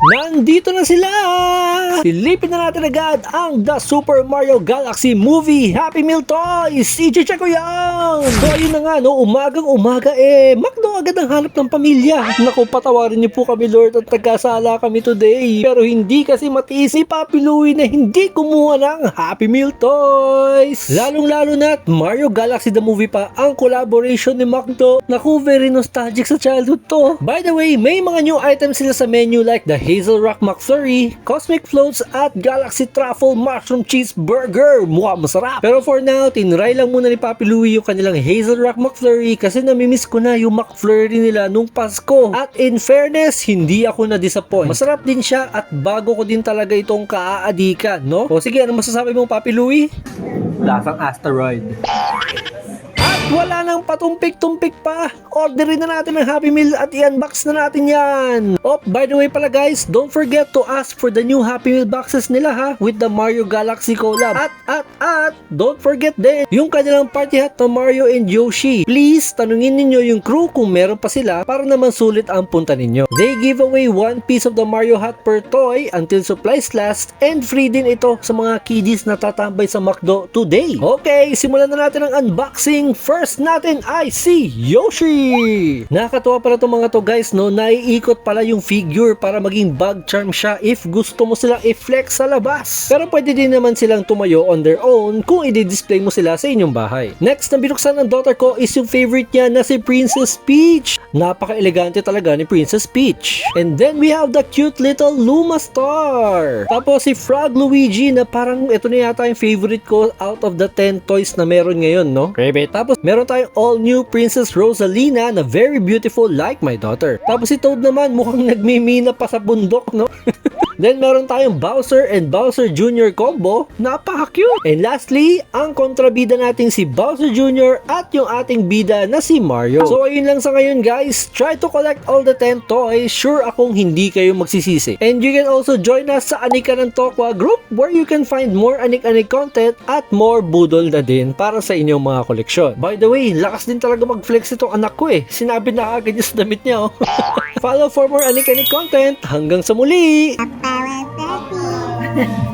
Nandito na sila! Silipin na natin agad ang The Super Mario Galaxy Movie Happy Meal Toys! I-check ko yan! So ayun na nga, no? Umagang umaga McDo agad ang hanap ng pamilya. Naku, patawarin niyo po kami Lord at nagkasala kami today. Pero hindi kasi matiis ni Papi Louie na hindi kumuha ng Happy Meal Toys. Lalong-lalo na at Mario Galaxy The Movie pa ang collaboration ni McDo. Naku, very nostalgic sa childhood to. By the way, may mga new items sila sa menu like the Hazel Rock McFlurry, Cosmic Floats at Galaxy Truffle Mushroom Cheeseburger. Mukhang masarap. Pero for now, tinry lang muna ni Papi Louie yung kanilang Hazel Rock McFlurry kasi namimiss ko na yung McFlurry nila nung Pasko. At in fairness, hindi ako na-disappoint. Masarap din siya at bago ko din talaga itong kaaadikan, no? O sige, ano masasabi mo Papi Louie? Lasang asteroid. Wala nang patumpik-tumpik pa. Orderin na natin ang Happy Meal at i-unbox na natin yan. Oh, by the way pala guys, don't forget to ask for the new Happy Meal boxes nila ha, with the Mario Galaxy collab. At don't forget din yung kanilang party hat na Mario and Yoshi. Please, tanungin ninyo yung crew kung meron pa sila para naman sulit ang punta ninyo. They give away 1 piece of the Mario hat per toy until supplies last and free din ito sa mga kiddies na tatambay sa McDo today. Okay, simulan na natin ang unboxing. First natin ay si Yoshi! Nakakatuwa pala itong mga to guys, no? Naiikot pala yung figure para maging bag charm siya if gusto mo silang i-flex sa labas. Pero pwede din naman silang tumayo on their own kung i-display mo sila sa inyong bahay. Next na binuksan ng daughter ko is yung favorite niya na si Princess Peach. Napaka-elegante talaga ni Princess Peach. And then we have the cute little Luma Star. Tapos si Frog Luigi na parang ito na yata yung favorite ko out of the 10 toys na meron ngayon, no? Tapos meron tayong all-new Princess Rosalina na very beautiful like my daughter. Tapos si Toad naman mukhang nagmimina pa sa bundok, no? Then meron tayong Bowser and Bowser Jr. combo. Napaka-cute! And lastly, ang kontrabida nating si Bowser Jr. at yung ating bida na si Mario. So ayun lang sa ngayon guys. Try to collect all the 10 toys. Sure akong hindi kayo magsisisi. And you can also join us sa Anika ng Tokwa group where you can find more anik-anik content at more budol na din para sa inyong mga koleksyon. By the way, lakas din talaga mag-flex itong anak ko eh. Sinabi na agad niya sa damit niya oh. Follow for more anik-anik content. Hanggang sa muli! Power Daddy.